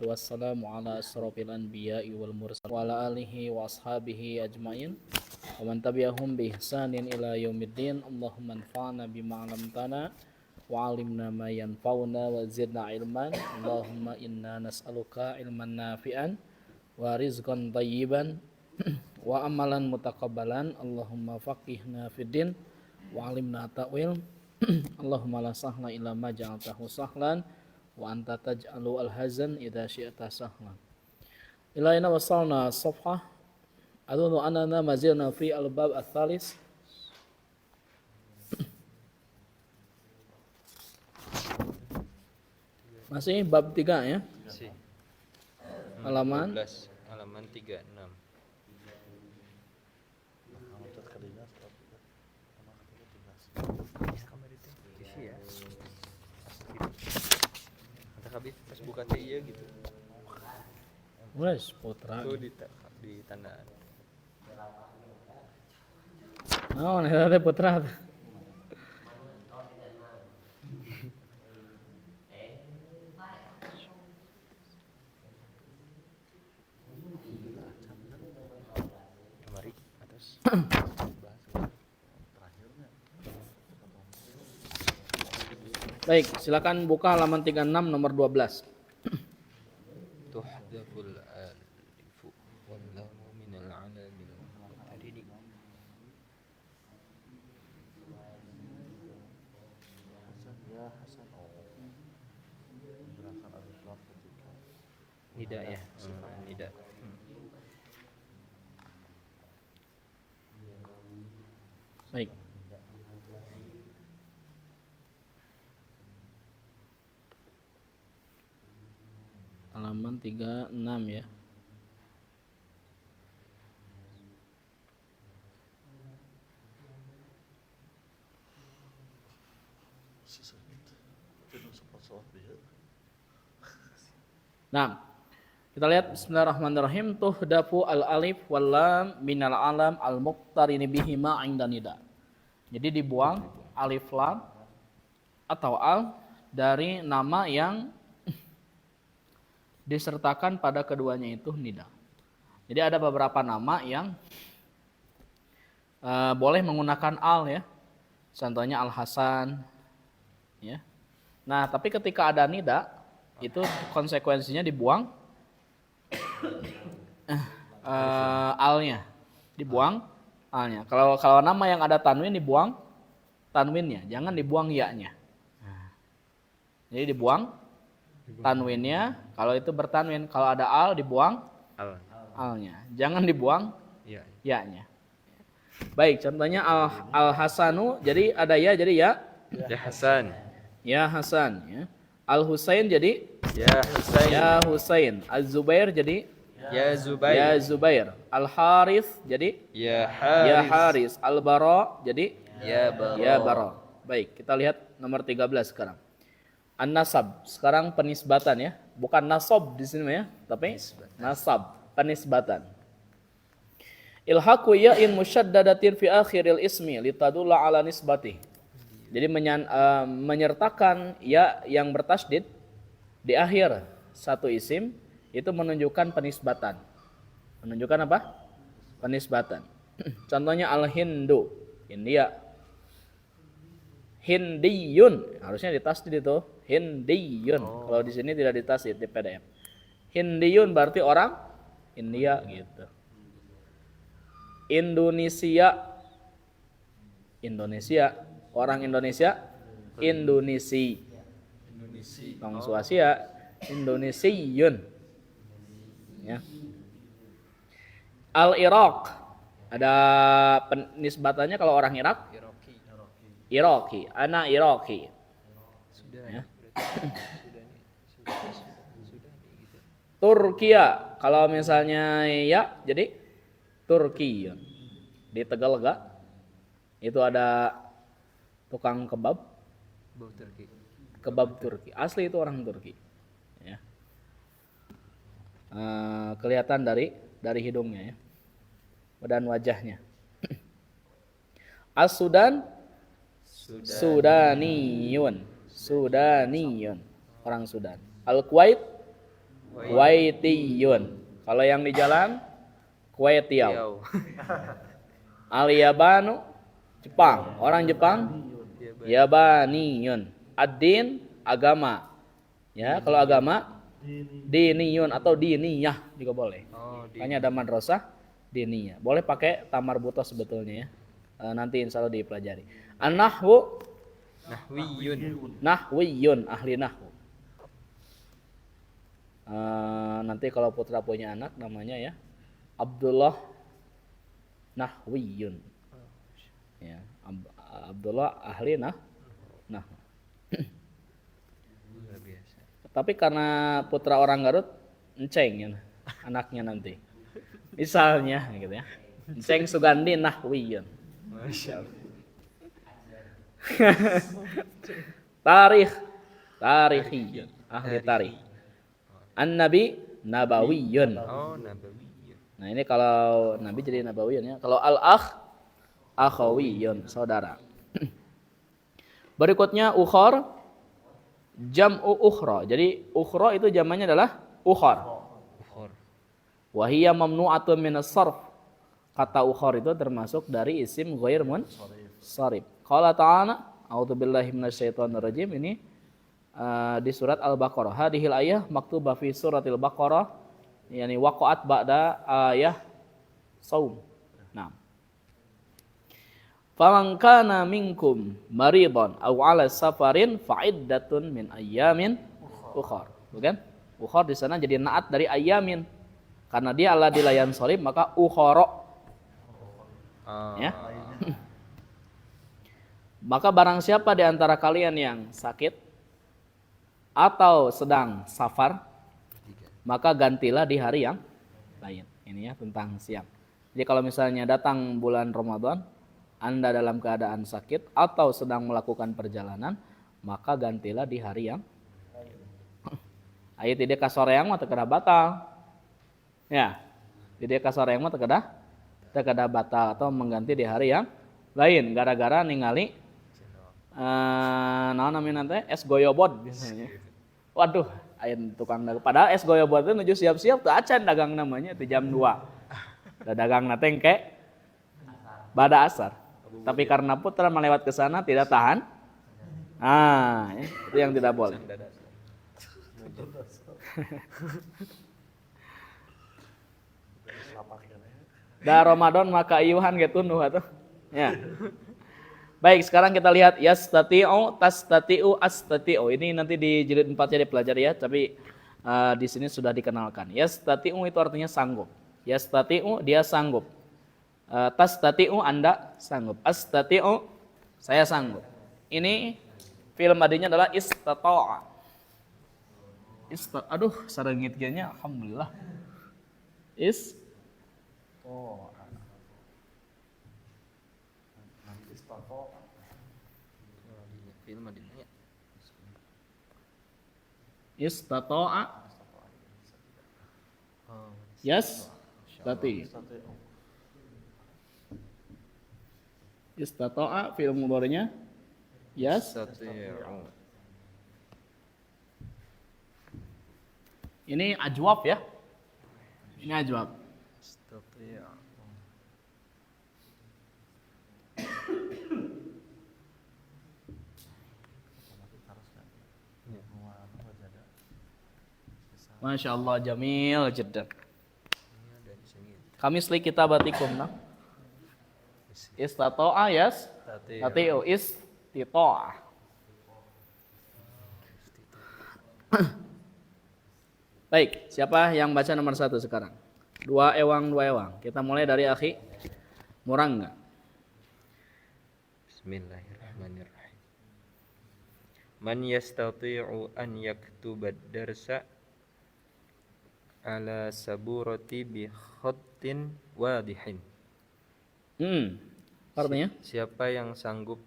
wassalatu wassalamu ala asrofil anbiya'i wal mursal wa ala alihi wa ashabihi ajma'in wa man tabi'ahum bi ihsanin ila yaumiddin. Allahumma anfa'na bima 'allamtana wa 'allimna ma yanfa'una wa zidna ilman. Allahumma inna nas'aluka ilman nafi'an wa rizqan thayyiban wa amalan mutaqabbalan. Allahumma faqihna fid din wa 'allimna ta'wil. Allahumma la sahla illa ma ja'altahu sahlan wa anta taj'alu al-hazan idza syi'ta sahlan. Ila ina wasalna safhah adunu anana mazilna fi al-bab ats-tsalis. Masih bab 3 ya? Masih. Halaman 12, halaman 36. Habis pas buka teh iya gitu. Wes putra. Tuh di tandaan. Naon eta teh putra? Mari atas. Baik, silakan buka halaman 36 nomor 12. Tuhdaful alifu wallahu minal alamin. Tadi di Nida ya, Nida. Baik. Halaman 36 ya. Nah, kita lihat bismillahirrahmanirrahim. Tuhdafu al-alif wal lam minal alam al-muqtarini bihima 'inda nida. Jadi dibuang alif lam atau al dari nama yang disertakan pada keduanya itu nida. Jadi ada beberapa nama yang boleh menggunakan al ya. Contohnya Al-Hasan ya. Nah, tapi ketika ada nida itu konsekuensinya dibuang alnya. Dibuang alnya. Kalau nama yang ada tanwin dibuang tanwinnya, jangan dibuang ya-nya. Jadi dibuang tanwinnya, kalau itu bertanwin. Kalau ada al dibuang alnya. Jangan dibuang ya-nya. Baik, contohnya al-Hasanu, jadi ada ya, jadi ya. Ya Hasan. Ya Hasan ya. Al-Husain jadi Ya Husain. ya Husain. Az-Zubair jadi Ya Zubair. ya Zubair. Al-Harith jadi Ya ya Haris. Haris. Al-Bara jadi Ya Bara. ya Bara. Baik, kita lihat nomor 13 sekarang. An-Nasab. Sekarang penisbatan ya. Bukan nasab di sini ya, tapi nasab, penisbatan. Ilhaqu ya'in musyaddadatin fi akhiril ismi litadulla ala nisbatih. Jadi menyertakan ya yang bertasydid di akhir satu isim itu menunjukkan penisbatan. Menunjukkan apa? Penisbatan. Contohnya al-Hindu, India. Hindiyun, harusnya ditasydid itu. Hindiyun. Kalau di sini tidak ditasydid di PDF. Hindiyun berarti orang India gitu. Indonesia. Indonesia, orang Indonesia. Indonesi. Orang Swasia Indonesiun. Ya. Al-Iraq. Ada penisbatannya kalau orang Irak. Iraqi, ana Iraqi. Ya. Turkiya, kalau misalnya ya jadi Turki. Di Tegalega itu ada tukang kebab. Kebab Turki. Asli itu orang Turki. Ya. Kelihatan dari hidungnya ya. Dan wajahnya. As-Sudan Sudaniyun. Sudaniyun. Orang Sudan. Al-Kuwait Kuwaitiyun. Kalau yang di jalan kue tiaw. Tiaw. Al-Yabanu Jepang, orang Jepang Yabaniyun. Ad-din agama. Ya, kalau agama diniyun atau diniyah juga boleh. Oh, Makanya ada madrasah diniyah. Boleh pakai tamar buta sebetulnya ya. Nanti insya Allah dipelajari. An-nahwu nahwiyun. nahwiyun, ahli nahwu. Nanti kalau putra punya anak namanya ya Abdullah Nahwiyun. Ya, Abdullah ahli nah. Luar biasa. Tapi karena putra orang Garut enceng ya, anaknya nanti. Misalnya gitu ya. Enceng Sugandi Nahwiyun. Masya Allah. Tarikhi, ahli tarikh. An-Nabi Nabawiyun. Oh, nabawiyun. Nah, ini kalau Nabi jadi Nabawiyun ya. Kalau al-akh akhawiyun, saudara. Berikutnya ukhar jam'u ukhra. Jadi ukhra itu jamannya adalah ukhar. Ukhur. Wa hiya mamnu'atun minas sarf. Kata ukhar itu termasuk dari isim ghair munsharif. Qala ta'ala, a'udzubillahi minasyaitonir rajim. Ini di surat Al-Baqarah. Hadhil ayah maktubah fi suratil Baqarah, yani waqa'at ba'da ayah saum. Nah. Faman kana minkum maridan aw 'ala safarin fa'iddatun min ayyamin ukhar. Bukan? Ukhar di sana jadi naat dari ayyamin. Karena dia ala dilayan shalib maka ukhara. Ya. Maka barang siapa di antara kalian yang sakit atau sedang safar, maka gantilah di hari yang lain. Ini ya tentang siap. Jadi kalau misalnya datang bulan Ramadan, Anda dalam keadaan sakit atau sedang melakukan perjalanan, maka gantilah di hari yang ayo tidak kasoreang mah terkena batal. Ya. Tidak kasoreang mah terkena batal atau mengganti di hari yang lain gara-gara ningali nah namanya nanti es goyobot biasanya. Waduh, ayen tukang dagang. Padahal es goyobot itu nuju siap-siap tuh acan dagang namanya di jam 2. Da dagang na tengke bada asar. Tapi karena putra melewat ke sana tidak tahan. Itu yang tidak boleh. Da Ramadan maka iuhan gitu nuh atuh. Ya. Baik, sekarang kita lihat yastati'u, tastati'u, astati'u. Ini nanti di jilid 4-nya dipelajari ya, tapi di sini sudah dikenalkan. Yastati'u itu artinya sanggup. Yastati'u dia sanggup. Tastati'u Anda sanggup. Astati'u saya sanggup. Ini fi'il madinya adalah istata'a. Aduh, sarengit nya alhamdulillah. Film adanya. Istata'a. Yes. Tati. Istata'a fi'il mudhari'nya yes. Sati'u. Ini ajwab ya. Ini ajwab. Sati'u. Masya Allah, jamil jiddan. Kami sli kita batikum nah. Istata'a yes. Tati'u istita'a. Baik, siapa yang baca nomor 1 sekarang? Dua ewang. Kita mulai dari akhi Murangga. Bismillahirrahmanirrahim. Man yastati'u an yaktubad darsa ala saburati bi khattin wadihin. Artinya? Siapa yang sanggup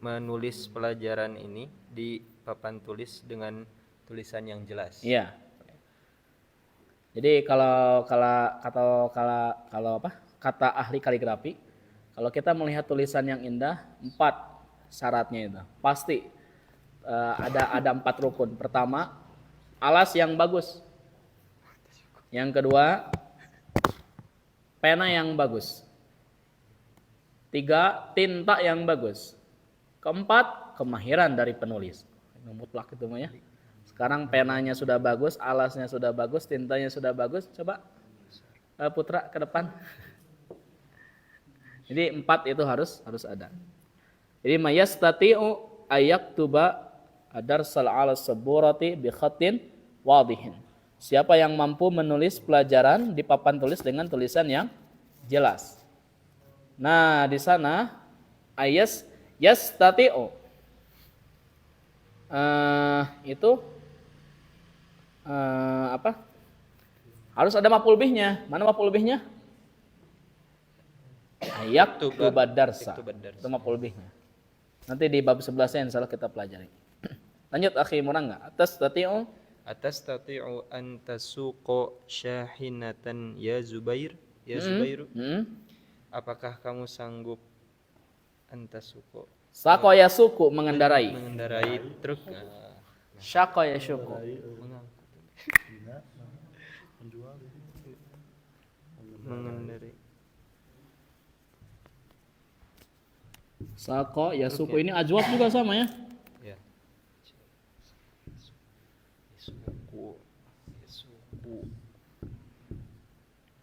menulis pelajaran ini di papan tulis dengan tulisan yang jelas. Iya. Jadi kalau kata ahli kaligrafi, kalau kita melihat tulisan yang indah, 4 syaratnya itu. Pasti ada 4 rukun. Pertama, alas yang bagus. Yang kedua, pena yang bagus. 3, tinta yang bagus. Keempat, kemahiran dari penulis. Mutlak itu mah ya. Sekarang penanya sudah bagus, alasnya sudah bagus, tintanya sudah bagus. Coba Putra ke depan. Jadi 4 itu harus ada. Jadi mayastati'u ayaktuba adarsal ala saburati bi khatin wadihin. Siapa yang mampu menulis pelajaran di papan tulis dengan tulisan yang jelas. Nah, di sana yastati'u itu apa? Harus ada maf'ul bihnya. Mana maf'ul bihnya? Yaktuba darsa. Itu maf'ul bihnya. Nanti di bab 11-nya insyaallah kita pelajari. Lanjut akhi Murang enggak? Atastati'u an tasuqa syahinatan ya Zubair? Ya Zubairu? Apakah kamu sanggup antasuko? Sako ya suku mengendarai. Mengendarai truk. Syako ya syuku. Mengendarai. Sako ya suku ini ajwab juga sama ya. Ya. Suku.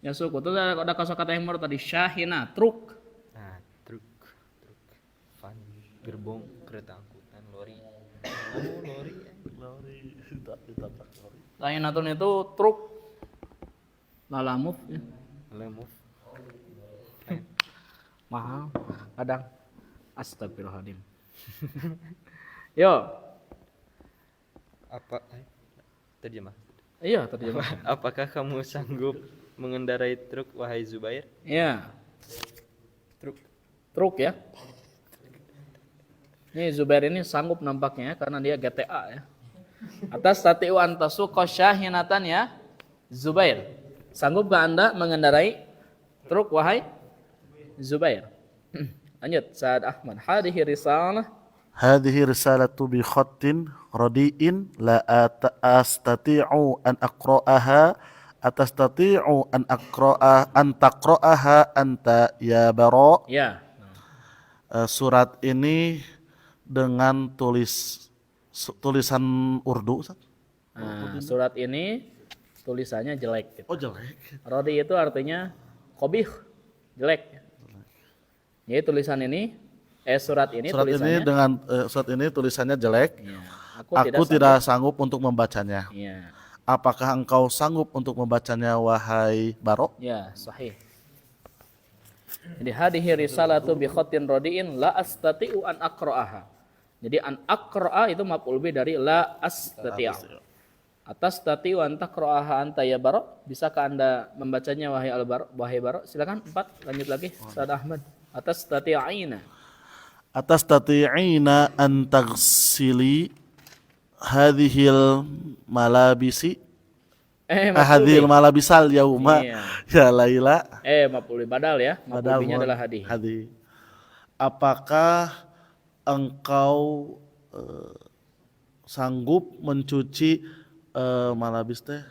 Ya suku itu ada kosakata yang baru tadi syahina truk. Nah, truk. Van gerbong kereta angkutan lori. Sahinatun itu truk. Lalamuf ya. Lemuf. Mahal kadang. Astagfirullahaladzim. Yo. Apa? Terjemah. Iya terjemah. Apakah kamu sanggup mengendarai truk wahai Zubair? Iya. Truk ya. Ini Zubair ini sanggup nampaknya ya, karena dia GTA ya. Atas tatiu antasuqa syahinatan ya Zubair. Sanggupkah Anda mengendarai truk wahai Zubair? Lanjut Sa'ad Ahmad. Hadhihi risalah. Hadhihi risalatu bi khattin radiin la astati'u an aqra'aha atastati'u an taqra'aha anta ya bara. Ya. Surat ini dengan tulisan Urdu. Nah, surat ini tulisannya jelek gitu. Oh jelek. Rodi itu artinya qabih, jelek. Jadi tulisan ini surat ini tulisannya jelek. Ya, aku tidak sanggup untuk membacanya. Ya. Apakah engkau sanggup untuk membacanya wahai Baro? Ya, sahih. Jadi hadhihi risalatu bi khatin radiin la astati'u an aqra'aha. Jadi an aqra'a itu maf'ul bih dari la astati'u. Atas tati'u an taqra'aha anta ya Baro. Bisakah Anda membacanya wahai Baro? Silakan 4 lanjut lagi Ustaz Ahmad. Atas tati'ina an taghsili hadhil malabisi hadhil malabisal yauma ya Laila. Maf'ul badal ya. Maf'ul bihnya adalah hadi. Apakah engkau sanggup mencuci malabis teh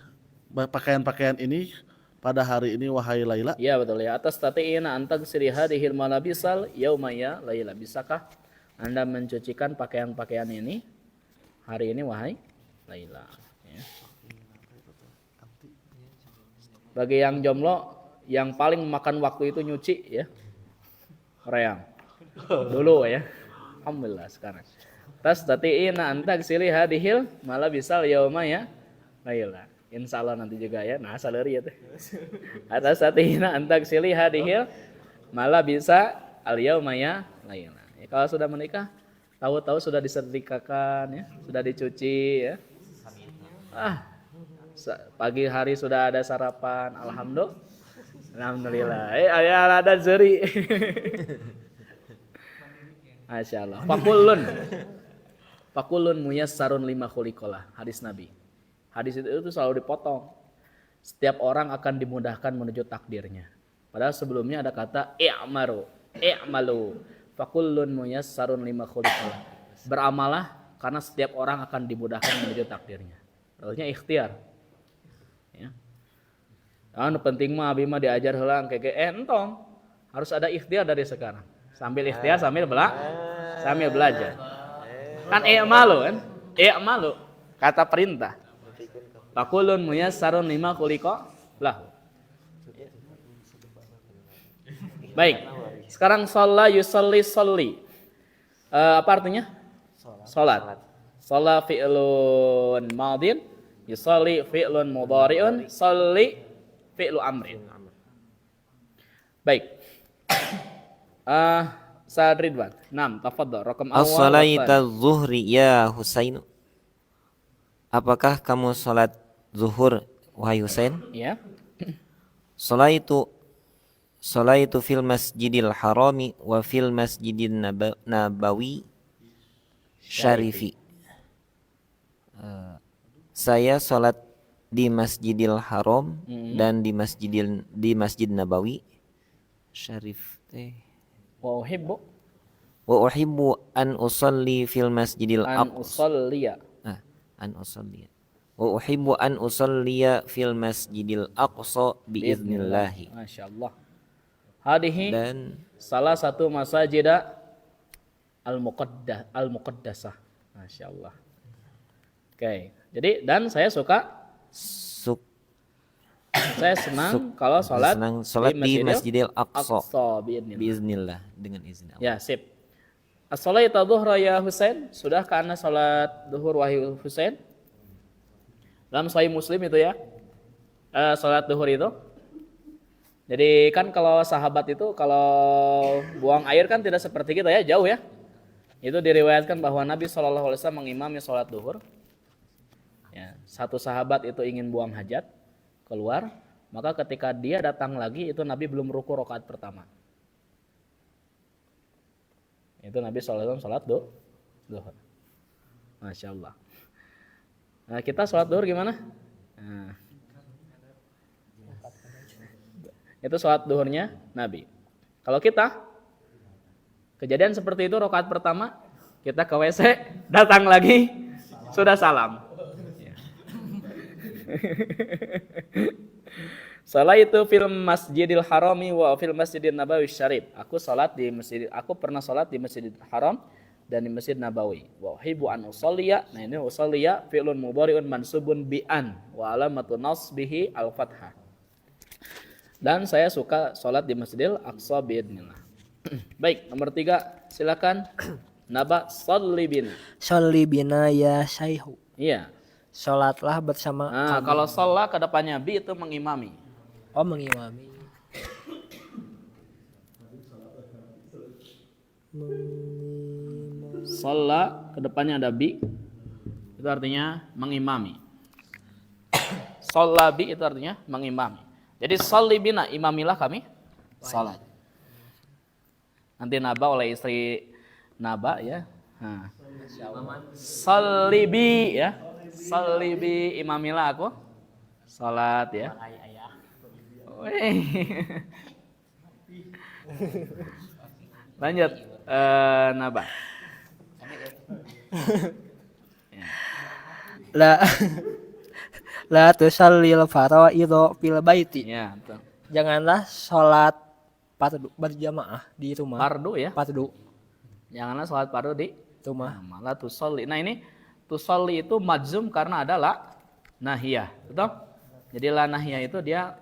pakaian-pakaian ini pada hari ini wahai Laila? Ya betul ya. Atas tati'ina an taghsili hadhil malabisal yauma ya Laila. Bisakah Anda mencucikan pakaian-pakaian ini hari ini wahai Laila? Ya. Bagi yang jomblo, yang paling makan waktu itu nyuci ya. Reang. Dulu ya. Alhamdulillah sekarang. Tas tati'ina an taghsili hadhil malabisal yauma ya Laila. Insya Allah nanti juga ya. Nah salari ya teh. Atas tati'ina an taghsili hadhil malabisa al yauma ya Laila. Ya, kalau sudah menikah, tahu-tahu sudah disetrikakan ya, sudah dicuci ya. Pagi hari sudah ada sarapan, alhamdulillah. Ayah ada zeri. Masya Allah. Fakulun muyassarun lima khuliqalah. Hadis Nabi. Hadis itu selalu dipotong. Setiap orang akan dimudahkan menuju takdirnya. Padahal sebelumnya ada kata i'malu. Fakulun muyassarun lima khuliqalah. Beramalah karena setiap orang akan dimudahkan menuju takdirnya. Artinya ikhtiar. Ya. Anu penting mah abi mah diajar heula keke entong. Harus ada ikhtiar dari sekarang. Sambil ikhtiar sambil belajar. Kan i'malu kan? I'malu kata perintah. Fakulun muyassarun lima khuliqa lahu. Baik. Sekarang shalla yusalli sholli. Apa artinya? Salat. Shalla fi'lun madin, yusalli fi'lun mudhari'un, sholli fi'lu amrin. Baik. Sa'ad Ridwan. Naam, tafadhal. Raqam awal. As-salaita zuhri ya Husain. Apakah kamu salat zuhur wahai Husain? Ya. Salaitu fil masjidil harami wa fil masjidin nabawi syarifi. Saya salat di Masjidil Haram dan di Masjid Nabawi syarif Wa uhibbu wa uhibbu an usalli fil Masjidil an Aqsa usalliya. an usalli wa uhibbu an usalliya fil Masjidil Aqsa biiznillah. Masyaallah. Hadihi Dan salah satu masajida al-muqaddasah. Masyaallah. Oke. Jadi dan saya senang kalau salat di Masjidil Aqsa biiznillah. biiznillah dengan izin Allah. Ya, sip. As-salatu dhuhra ya Husain? Sudahkah Anda salat zuhur wahai Husain? Dalam Sahih Muslim itu ya. Salat zuhur itu. Jadi kan kalau sahabat itu kalau buang air kan tidak seperti kita ya, jauh ya. Itu diriwayatkan bahwa Nabi SAW mengimami salat zuhur. Ya, satu sahabat itu ingin buang hajat keluar, maka ketika dia datang lagi itu Nabi belum ruku rakaat pertama. Itu Nabi SAW salat zuhur. Masya Allah. Nah, kita salat zuhur gimana? Nah, itu salat zuhurnya Nabi. Kalau kita kejadian seperti itu rakaat pertama kita ke WC, datang lagi sudah salam. Salah itu fil Masjidil Harami wa fil Masjidin Nabawi Syarif. Aku pernah salat di Masjidil Haram dan di Masjid Nabawi. Wa uhibbu an usalliya. Nah ini usalliya fi'lun mudhari'un mansubun bi an wa alamatu nasbihi al-fathah. Dan saya suka salat di Masjidil Aqsa biidznillah. Baik, nomor 3 silakan. Naba sholli bina. Sholli bina ya syaihu. Iya. Sholatlah bersama kami. Kalau sholat ke depannya bi itu mengimami. Oh, mengimami. Sholat ke depannya ada bi. Itu artinya mengimami. Sholat bi itu artinya mengimami. Jadi sholli bina, imamilah kami sholat. Nanti naba oleh istri naba ya. Sholli bi ya. Sholli bi, imamilah aku salat ya. Lanjut Naba. La tusallil faraidho fil baiti. Ya, betul. Janganlah sholat fardu berjamaah di rumah. Fardu ya. Fardu Janganlah salat fardu di rumah. malah tusolli. Nah ini tusolli itu majzum karena ada la nahiyah, betul? Jadi la nahiyah itu dia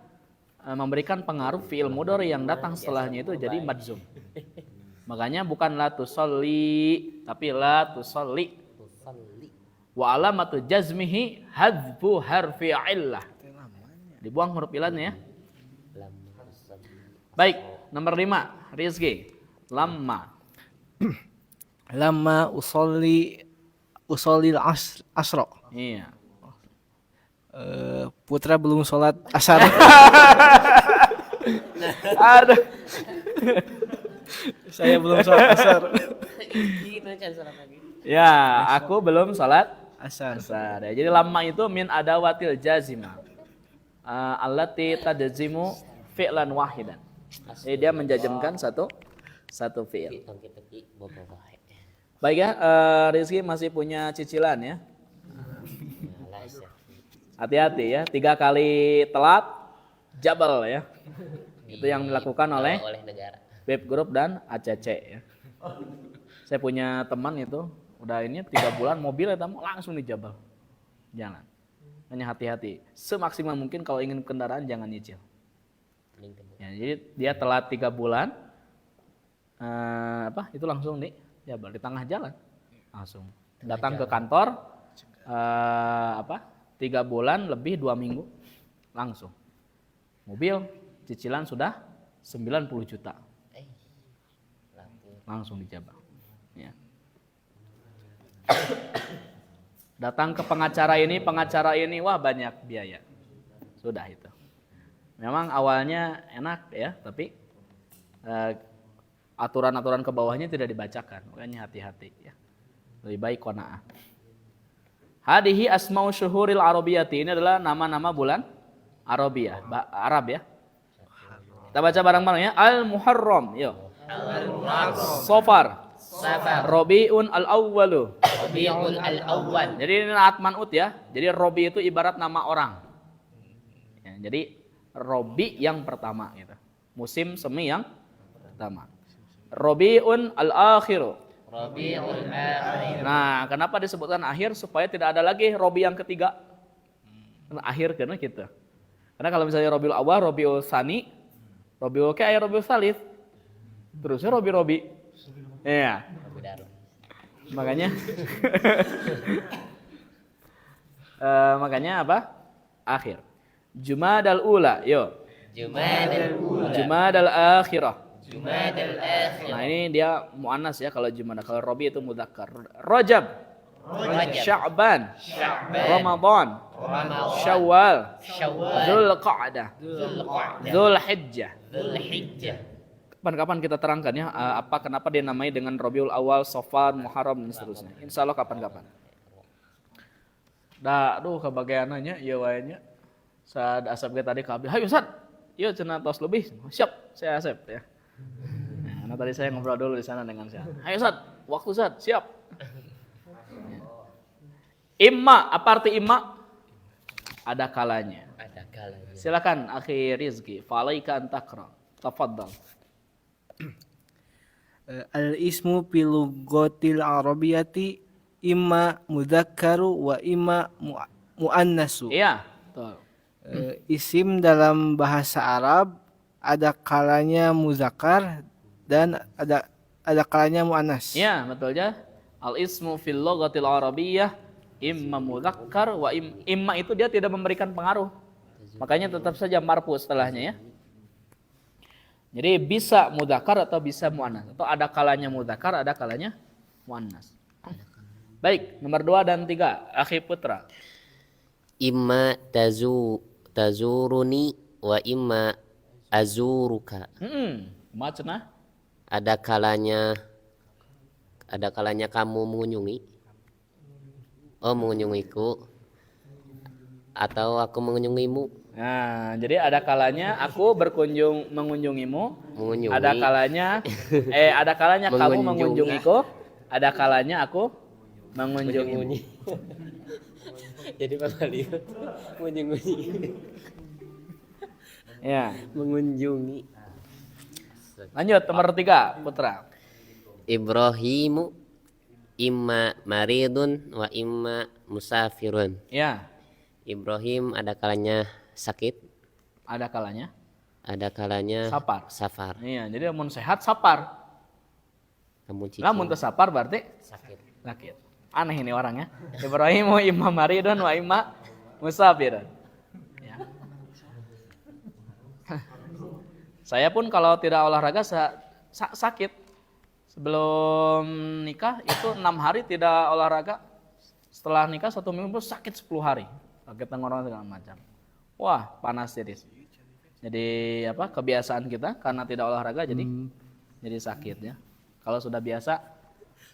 memberikan pengaruh fi'il mudhari yang datang setelahnya itu jadi majzum. Makanya bukan la tusolli tapi la tusolli. Wa alamatu jazmihi hadzfu harfi illah. Dibuang huruf ilahnya ya. Baik, nomor 5, Rizki. Lamma usolli asro. Iya. Putra belum sholat asar. Aduh. Saya belum sholat asar. Ya, aku belum sholat Asar. ya. Jadi lamma itu min adawatil jazimah. Allati tadzimu fi'lan wahidan. Jadi dia menjazmkan satu fi'il. Baik ya, Rizky masih punya cicilan ya. Hati-hati ya, 3 kali telat jabal ya. Itu yang dilakukan oleh negara. Beb Group dan ACC ya. Saya punya teman itu udah ini 3 bulan mobil langsung dijabal. Jangan. Hanya hati-hati. Semaksimal mungkin kalau ingin kendaraan jangan nyicil. Ya, jadi dia telat 3 bulan itu langsung dijabal di tengah jalan. Langsung datang ke kantor 3 bulan lebih 2 minggu langsung. Mobil cicilan sudah 90 juta. Langsung dijabal. Ya. Datang ke pengacara ini, wah banyak biaya. Sudah itu. Memang awalnya enak ya, tapi aturan-aturan ke bawahnya tidak dibacakan. Makanya hati-hati ya. Lebih baik qanaah. Hadihi asma'u syuhuril arabiyati. Ini adalah nama-nama bulan Arabiyah, Arab ya. Kita baca bareng-bareng ya. Al-Muharram, yo. Safar. Rabiul al-awwalu. Rabiul al-awwal. Jadi ini naat man'ut ya. Jadi Rabi itu ibarat nama orang. Ya, jadi Rabi yang pertama gitu. Musim semi yang pertama. Rabiul al-akhiru. Rabiul akhir. Nah, kenapa disebutkan akhir? Supaya tidak ada lagi Robi yang ketiga. Karena akhir karena gitu. Karena kalau misalnya Robiul awal, Robiul sani, Robiul kayak Robiul salis, terusnya Robi. Iya. Makanya, makanya apa? Akhir. Jumadal ula, yo. Jumadal ula. Jumadal akhirah. Jumadal akhir. Nah ini dia muannas ya kalau Jumada. Kalau Robi itu mudzakkar. Rajab, Sya'ban, Ramadan, Syawal, Dzulqa'dah, Dzulhijjah. Kapan-kapan kita terangkan ya kenapa dia namai dengan Rabiul Awal, Safar, Muharram dan seterusnya. Insya Allah kapan-kapan. Aduh kebagiannya ya wayanya. Saat asap kita tadi kabel. Hayo Ustaz. Yuk cenah tos lebih. Siap, saya asep ya. Nah, tadi saya ngobrol dulu di sana dengan saya. Ayo Ustaz, waktu Ustaz, siap. Imma, apa arti imma? Ada kalanya. Silakan akhi Rizki, fa'alaika an taqra. Tafadhal. Al-ismu fil lughatil arabiyyati imma mudzakkaru wa imma muannasu. Iya, betul. Isim dalam bahasa Arab ada kalanya muzakkar dan ada kalanya muannas. Iya, betul ya. Al-ismu fil lughatil arabiyyah imma mudzakkar wa imma itu dia tidak memberikan pengaruh. Makanya tetap saja marfu setelahnya ya. Jadi bisa mudzakkar atau bisa muannas atau ada kalanya mudzakkar, ada kalanya muannas. Baik, nomor 2 dan 3, akhi Putra. Imma tazuruni wa imma azuruka. Macana? Ada kalanya kamu mengunjungi. Oh, mengunjungiku. Atau aku mengunjungimu. Nah, jadi ada kalanya aku mengunjungimu. Mengunjungi. Ada kalanya kamu mengunjungiku. Ada kalanya aku mengunjungimu. Jadi Bapak lihat mengunjungi. Ya. Mengunjungi. Lanjut nomor 3, Putra. Ibrahimu imma maridun wa imma musafirun. Ya. Ibrahim ada kalanya sakit, Ada kalanya safar. Iya, jadi mun sehat sapar. Lamun teu sapar berarti sakit. Aneh ini orangnya. Ibrahimu imma maridun wa imma musafirun. Ya. Saya pun kalau tidak olahraga sakit. Sebelum nikah itu 6 hari tidak olahraga. Setelah nikah 1 minggu sakit 10 hari. Sakit tenggorokan segala macam. Wah, panas jadi. Jadi kebiasaan kita karena tidak olahraga jadi sakit ya. Kalau sudah biasa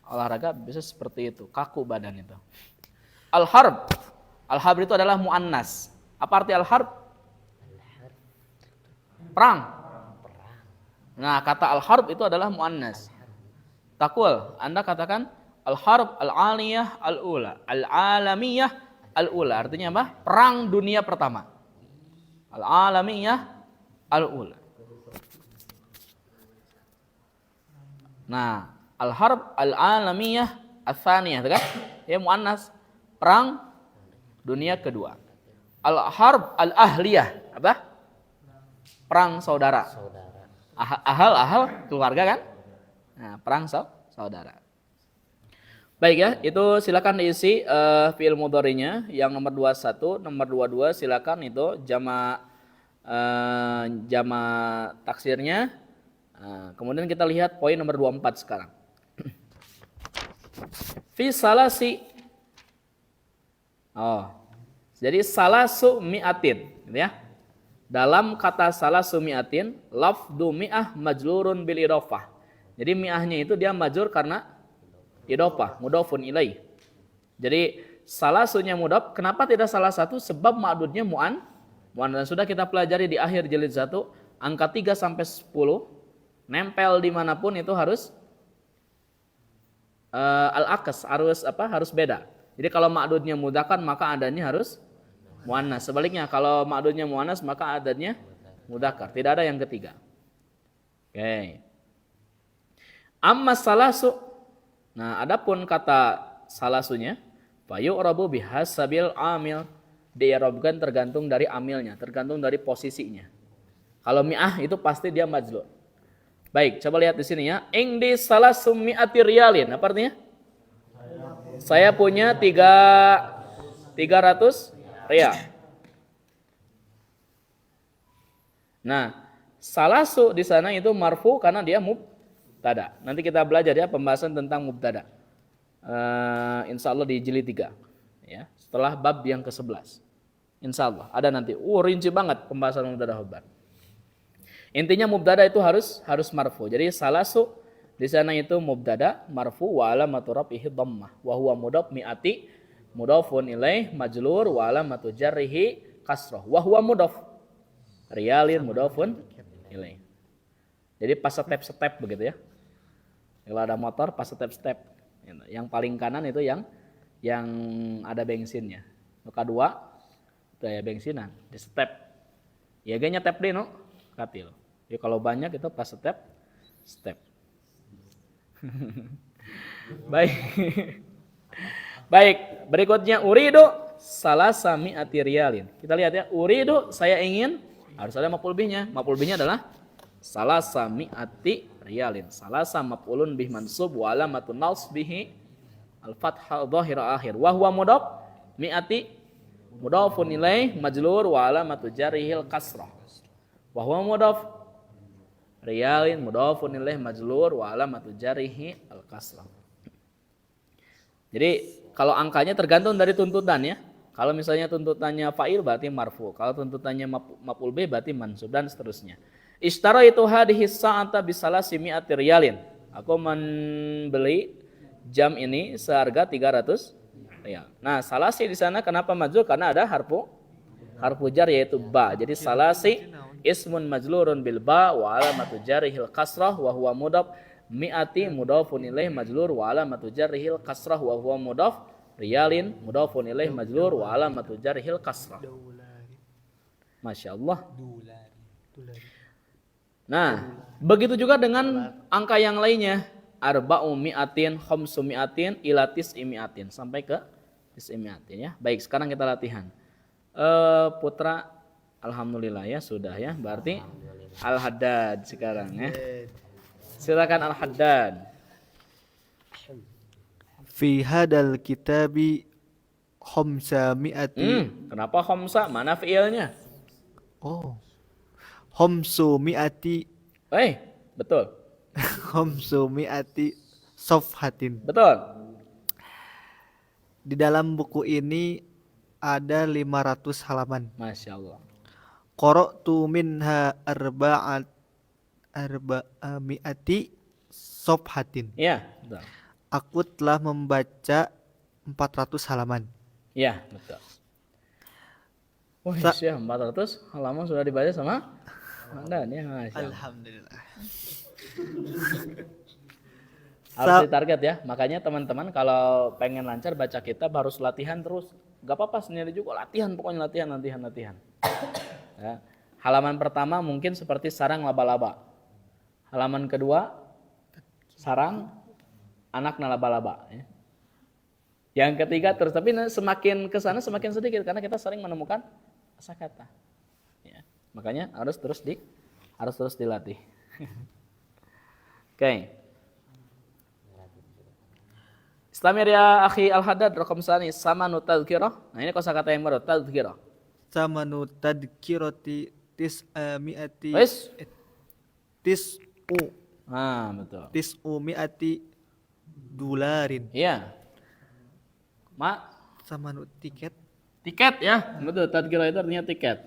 olahraga bisa seperti itu, kaku badan itu. Al-harb. Al-harb itu adalah muannas. Apa arti al-harb? Perang. Nah, kata al-harb itu adalah muannas. Takul, Anda katakan al-harb al-aliyah al-ula, al-alamiyah al-ula. Artinya apa? Perang dunia pertama. Al-alamiyah al-ula. Nah, al-harb al-alamiyah ats-tsaniyah, kan? Ya muannas, perang dunia kedua. Al-harb al-ahliyah, apa? Perang saudara. Ahal keluarga kan? Nah, perang saudara. Baik ya, itu silakan diisi fi'il mudhari'nya yang nomor 21, nomor 22 silakan itu jama taksirnya. Kemudian kita lihat poin nomor 24 sekarang. Fi salasi. Oh. Jadi salasu mi'atin, gitu ya. Dalam kata salasu mi'atin, lafdu mi'ah majlurun bil idhofah. Jadi mi'ahnya itu dia majlur karena idhofah, mudhofun ilaih. Jadi salasunya mudhaf, kenapa tidak salah satu? Sebab ma'dudnya mu'an. Dan sudah kita pelajari di akhir jilid 1, angka 3 sampai 10 nempel dimanapun itu harus al-akas, harus beda. Jadi kalau ma'dudnya mudzakkar maka adanya harus muannas. Sebaliknya kalau ma'dudnya muannas maka adanya mudzakkar. Tidak ada yang ketiga. Oke. Amma salasu. Nah, adapun kata salasunya fayu'rabu bihasabil amil, di'rabkan tergantung dari amilnya, tergantung dari posisinya. Kalau mi'ah itu pasti dia majlur. Baik, coba lihat di sini ya. Indi salasum mi'ati riyalin. Apa artinya? Saya punya 300 riyal. Nah, salasu di sana itu marfu karena dia mubtada. Nanti kita belajar ya pembahasan tentang mubtada. Insya Allah di jilid 3 ya, setelah bab yang ke-11. Insya Allah ada nanti. Rinci banget pembahasan mubtada khobar. Intinya mubtada itu harus marfu. Jadi salasu di sana itu mubtada marfu wa alamatu raf'ihi dhammah wa huwa mudhaf mi'ati mudhafun ilaih majlur wa alamatu jarrihi kasrah wa huwa mudhaf riyalin mudhafun ilaih. Jadi pas step-step begitu ya. Kalau ada motor pas step-step. Yang paling kanan itu yang ada bensinnya. Nuka 2 itu ya bensinan di step. Ya ganya tap deh no. Katil. Ya kalau banyak itu pas step. Baik. Baik, berikutnya uridu salasa mi'ati riyalin. Kita lihat ya, uridu saya ingin, harus ada maf'ul bihnya. Maf'ul bihnya adalah salasa mi'ati riyalin. Salasa maf'ulun bih mansub wa alamatun nasbihi al-fathah dhahira akhir. Wa huwa mudhaf mi'ati mudhafun ilaih majlur wa alamatu jarrihil kasrah. Wa huwa mudhaf riyalin mudhafun ilaih majlur wa alamatu jarrihi al-kasrah. Jadi kalau angkanya tergantung dari tuntutan ya. Kalau misalnya tuntutannya fa'il berarti marfu. Kalau tuntutannya maf'ul bih berarti mansub dan seterusnya. Ishtaraitu hadhihi sa'ata bisalasi mi'ati riyalin. Aku membeli jam ini seharga 300 riyal. Nah, salasi di sana kenapa majlur? Karena ada harfu jar yaitu ba. Jadi salasi ismun majlurun bil ba wa alamatu jarrihil kasrah wa huwa mudhaf mi'ati mudhafun ilaih majlur wa alamatu jarrihil kasrah wa huwa mudhaf riyalin mudhafun ilaih majlur wa alamatu jarrihil kasrah. Masya Allah. Nah, begitu juga dengan angka yang lainnya. Arba'u mi'atin, khamsu mi'atin, ila tis'i mi'atin. Sampai ke tis'i mi'atin ya. Baik, sekarang kita latihan. Putra, alhamdulillah ya sudah ya. Berarti Al-Haddad sekarang ya. Silakan Al-Haddad. Fi hadal kitabi khamsa mi'ati. Kenapa khamsa? Mana fi'ilnya? Oh. Khamsu mi'ati. Betul. Khamsu mi'ati safhatin. Betul. Di dalam buku ini ada 500 halaman. Masya Allah. Qara'tu minha arba'ami'ati safhatin. Iya, betul. Aku telah membaca 400 halaman. Iya, betul. Wah, 400 halaman sudah dibaca sama Anda nih, Masya Allah. Alhamdulillah. Harus ditarget ya. Makanya teman-teman kalau pengen lancar baca kitab harus latihan terus. Gak apa-apa sendiri juga, latihan pokoknya latihan. Ya. Halaman pertama mungkin seperti sarang laba-laba. Halaman kedua sarang anak laba-laba. Ya. Yang ketiga terus, tapi semakin ke sana semakin sedikit karena kita sering menemukan kosakata. Ya. Makanya harus terus dilatih. Oke. Islamir ya akhi Al-Haddad raqam sani samanu tadhkirah. Nah, ini kosakata yang baru, tadhkirah. Samanu tadkirati tis'ami'ati Wes. tis'u Nah, betul. tis'umi'ati dolarin. Iya. Samanu tiket, Tiket ya. Betul, tadhkirah itu artinya tiket.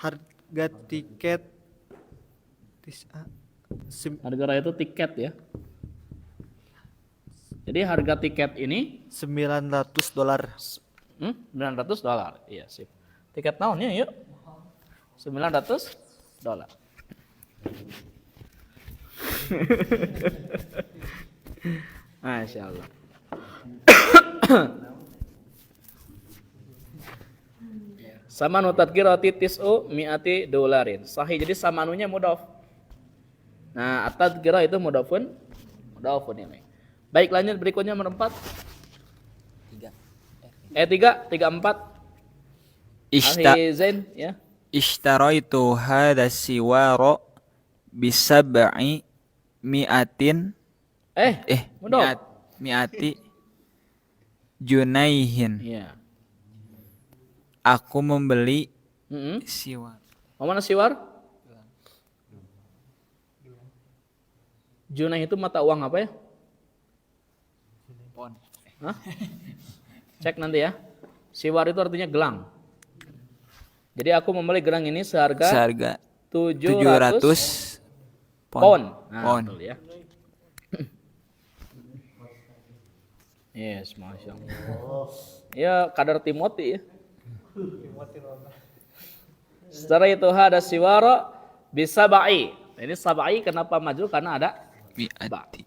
harga tiket Harga itu tiket ya. Jadi harga tiket ini $900. $900. Iya, sip. Tiket tahunnya yuk. $900. Masya Allah. Samanu tadkirati tis'u mi'ati dolarin. Sahih, jadi samanunya mudhaf. Nah, at-tadkirah itu mudhafun ini. Baik, lanjut berikutnya nomor 4. 4. Akhi Zain ya. Ishtaraitu hadha siwaro bisab'i mi'atin Mudhaf. mi'ati junaihin. Iya. Aku membeli siwar. Mau mana siwar? Junai itu mata uang apa ya? Pon. Hah? Cek nanti ya. Siwar itu artinya gelang. Jadi aku membeli gelang ini seharga 700 pound. Nah, Pound. betul ya. Yes, Masya Allah. Ya, kadar Timothy ya. Setelah itu ada siwara bisa ba'i. Ini sabai kenapa maju? Karena ada Mi'ati.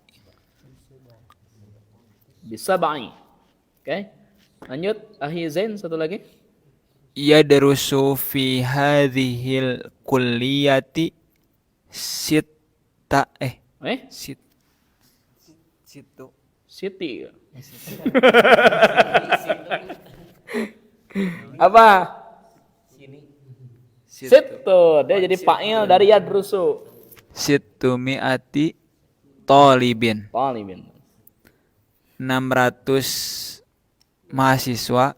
bisa ba'i. Oke. Lanjut, Akhi Zain satu lagi. Yadrusu fi hadhil kulliyati sitta sit situ Siti. Apa? Situ. Dia jadi fa'il dari yadrusu. situ mi'ati talibin. Talibin. 600 mahasiswa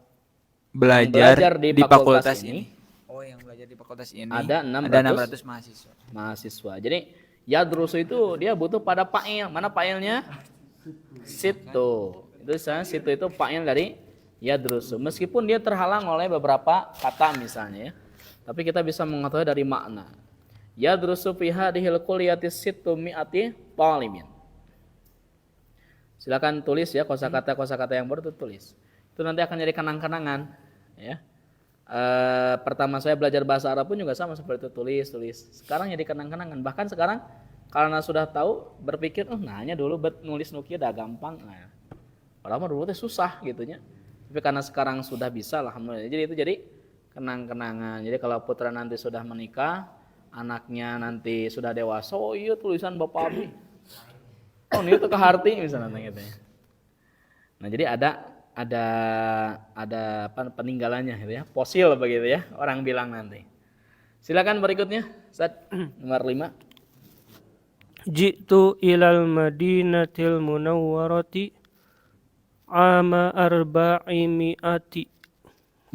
belajar di fakultas ini. Oh, yang belajar di fakultas ini Ada 600 mahasiswa. Mahasiswa. Jadi yadrusu itu dia butuh pada fa'il. Mana fa'ilnya? Situ. Itu misalnya situ itu fa'il dari yadrusu. Meskipun dia terhalang oleh beberapa kata misalnya ya. Tapi kita bisa mengetahui dari makna. Yadrusu fi hadhil kulliyati situ mi'ati talibin. Silakan tulis ya kosakata yang baru itu tulis. Itu nanti akan jadi kenang-kenangan ya. Pertama saya belajar bahasa Arab pun juga sama seperti itu, tulis. Sekarang jadi kenang-kenangan. Bahkan sekarang karena sudah tahu berpikir nanya dulu nulis nukia dah gampang. Nah, padahal mah dulu teh susah gitunya. Tapi karena sekarang sudah bisa alhamdulillah. Jadi itu jadi kenang-kenangan. Jadi kalau putra nanti sudah menikah, anaknya nanti sudah dewasa, oh iya tulisan Bapak Abi. Oh ini tuh ke Harti misalnya gitu ya. Nah, jadi ada apa peninggalannya gitu ya, fosil begitu ya, orang bilang nanti. Silakan berikutnya, Ustaz, nomor 5. Jitu ilal Madinatil Munawwarati ama arba'imi'ati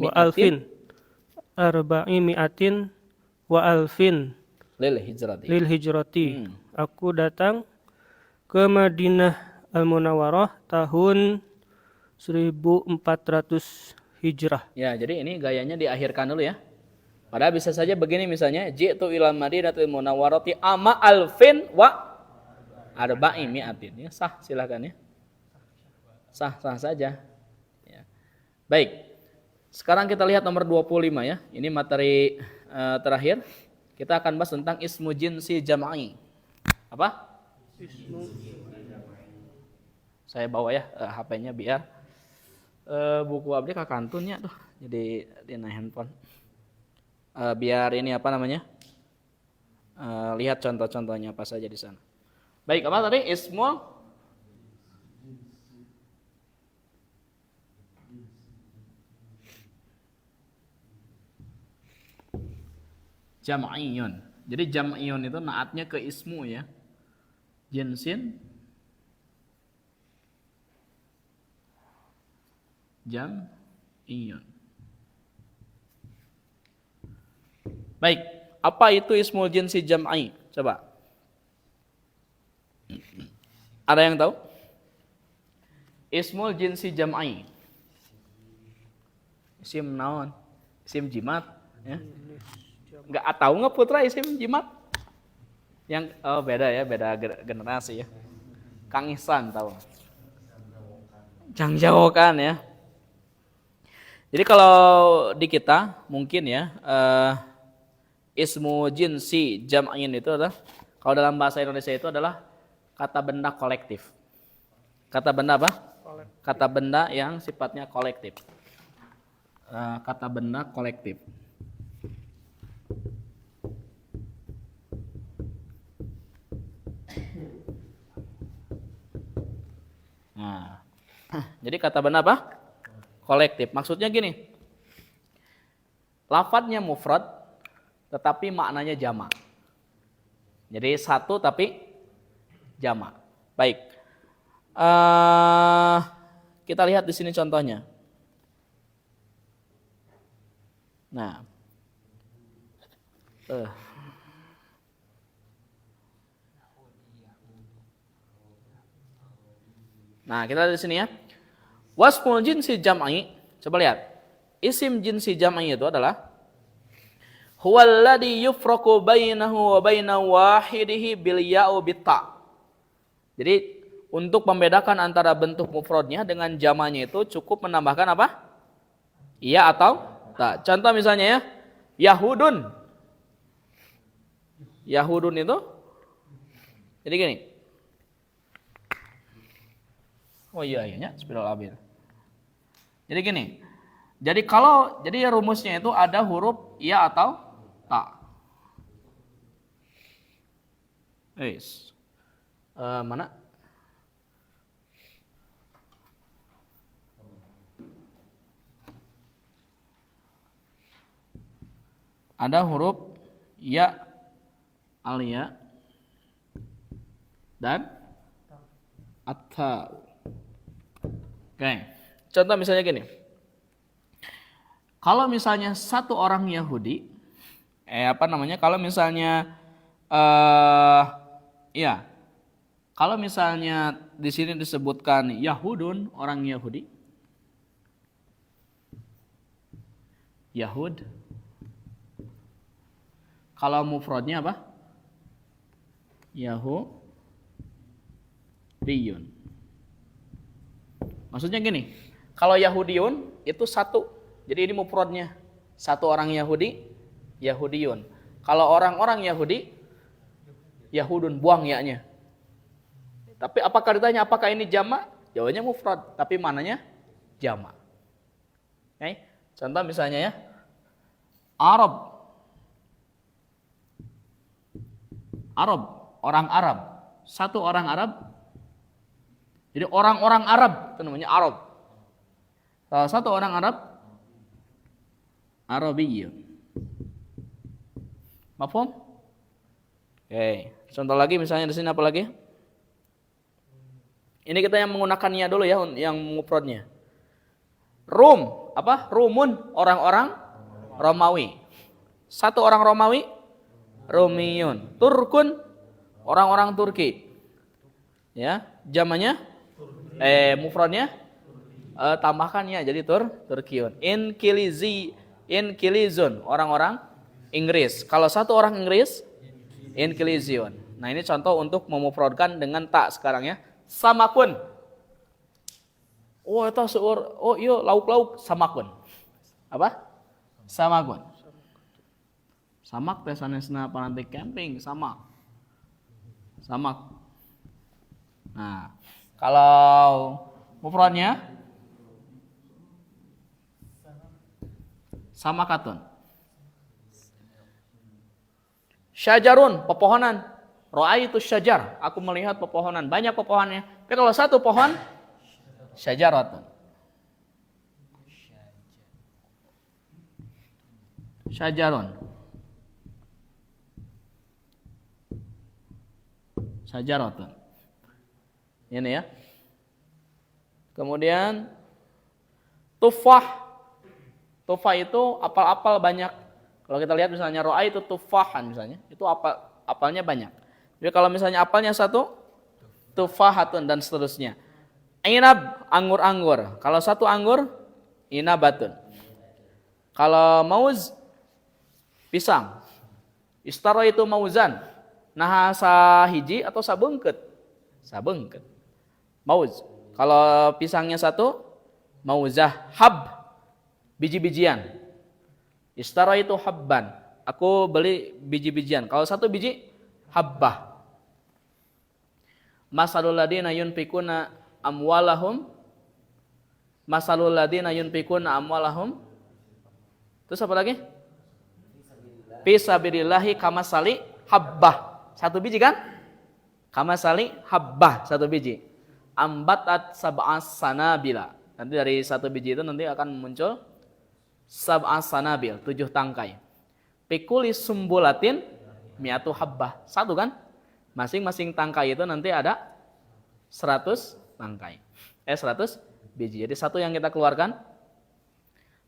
wa alfin arba'imi'atin wa alfin lil hijrati. Aku datang ke Madinah Al-Munawwarah tahun 1400 Hijrah. Ya, jadi ini gayanya diakhirkan dulu ya. Padahal bisa saja begini misalnya, jitu ilal Madinatil Munawwarati ama alfin wa arba'imi'atin. Ya, sah silakan ya. Sah saja. Ya. Baik. Sekarang kita lihat nomor 25 ya. Ini materi terakhir. Kita akan bahas tentang ismu jinsi jam'i. Apa? Saya bawa ya HP-nya biar Buku abdi ka kantunnya tuh. Jadi dina handphone. Biar ini apa namanya? Lihat contoh-contohnya apa saja di sana. Baik, apa tadi? Ismul jam'iyun. Jadi jam'iyun itu naatnya ke ismu ya. Jinsin jam'iyun. Baik, apa itu ismul jinsi jam'i? Coba. Ada yang tahu? Ismul jinsi jam'i. Isim naon? Isim jimat, ya. Enggak tahu nggak Putra isim jimat? Yang beda ya, beda generasi ya. Kang Ihsan tahu. Jangjawokan ya. Jadi kalau di kita mungkin ya ismu jinsi jam'in itu adalah kalau dalam bahasa Indonesia itu adalah kata benda kolektif. Kata benda apa? Kata benda yang sifatnya kolektif. Kata benda kolektif. Nah, jadi kata benda apa? Kolektif. Maksudnya gini, lafadznya mufrad, tetapi maknanya jamak. Jadi satu tapi jamak. Baik. Kita lihat di sini contohnya. Nah, kita lihat di sini ya. Wasmul jinsi jam'i. Coba lihat. Isim jinsi jam'i itu adalah huwallazi yufraqu bainahu wa baina wahidihi bil ya'u bitta. Jadi untuk membedakan antara bentuk mufradnya dengan jamaknya itu cukup menambahkan apa? Iya atau tak. Contoh misalnya ya, Yahudun. Yahudun itu jadi gini. Oh iya iya, spiral abil. Jadi gini. Jadi rumusnya itu ada huruf iya atau tak. Mana? Ada huruf ya, alia dan atta. Oke. Contoh misalnya gini. Kalau misalnya satu orang Yahudi, kalau misalnya kalau misalnya di sini disebutkan Yahudun, orang Yahudi. Yahud. Kalau mufradnya apa? Yahudiyun. Maksudnya gini, kalau Yahudiyun itu satu. Jadi ini mufradnya. Satu orang Yahudi, Yahudiyun. Kalau orang-orang Yahudi, Yahudun, buang ya-nya. Tapi apakah ditanya apakah ini jamak? Jawabannya mufrad, tapi mananya jamak. Oke? Contoh misalnya ya, Arab. Arab, orang Arab. Satu orang Arab. Jadi orang-orang Arab itu namanya Arab. Salah satu orang Arab Arabiyyun. Mafhum? Oke, contoh lagi misalnya di sini apa lagi? Ini kita yang menggunakannya dulu ya, yang mufradnya. Rum, apa? Rumun, orang-orang Romawi. Satu orang Romawi, Romiyun. Turkun, orang-orang Turki. Ya, jamannya mufradnya tambahkannya jadi Turkiyun. Inkilizun, orang-orang Inggris. Kalau satu orang Inggris, Inkilizun. Nah, ini contoh untuk memufradkan dengan tak sekarang ya. Samakun. Oh, itu seur. Oh, iya lauk-lauk samakun. Apa? Samakun. Samak teh sanesna pananti camping, samak. Samak. Nah, kalau mufradnya Samakatun. Syajarun, pepohonan. Ra'aitu syajar, aku melihat pepohonan, banyak pepohonannya. Tapi kalau satu pohon, syajaratun. Syajarun. Syajaratun. Ini ya. Kemudian tufah. Tufah itu apal-apal banyak. Kalau kita lihat misalnya ro'a itu tufahan misalnya, itu apalnya banyak. Jadi kalau misalnya apalnya satu, tufahatun dan seterusnya. Inab, anggur-anggur. Kalau satu anggur, inabatun. Kalau mauz, pisang. Istara itu mauzan. Nah sahiji atau sabengket? Sabengket. Mauz. Kalau pisangnya satu, mauzah. Hab, biji-bijian. Istara itu habban. Aku beli biji-bijian. Kalau satu biji, habbah. Masalul ladina yunfikuna amwalahum. Masalul ladina yunfikuna amwalahum. Terus apa lagi? Fisabilillahi kamasali habbah. Satu biji kan? Kamasali habbah, satu biji. Ambatat sab'as sanabila. Nanti dari satu biji itu nanti akan muncul sab'as sanabil, 7 tangkai. Pikuli sumbulatin miatu habbah. Satu kan? Masing-masing tangkai itu nanti ada 100 tangkai. 100 biji. Jadi satu yang kita keluarkan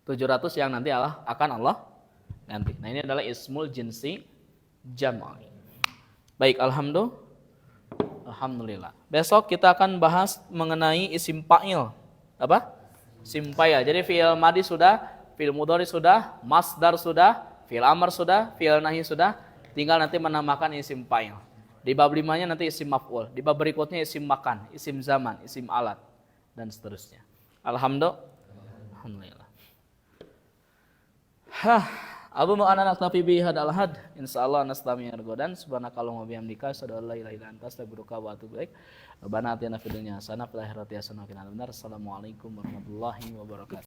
700 yang nanti akan Allah ganti. Nah, ini adalah ismul jinsi jam'i. Baik, alhamdulillah. Besok kita akan bahas mengenai isim fa'il. Apa? Isim fa'il. Jadi fi'il madi sudah, fi'il mudhari sudah, masdar sudah, fi'il amr sudah, fi'il nahi sudah. Tinggal nanti menambahkan isim fa'il. Di bab 5-nya nanti isim maf'ul. Di bab berikutnya isim makan, isim zaman, isim alat, dan seterusnya. Alhamdulillah. Abu ma'ana naktafi bi hadal had. Insyaallah nastami argodan. Subhanakallahumma bihamdika asyhadu an la ilaha illa anta astaghfiruka wa atubu ilaik. Rabbana atina fid dunya hasanah wa fil akhirati hasanah wa qina adzabannar. Assalamualaikum warahmatullahi wabarakatuh.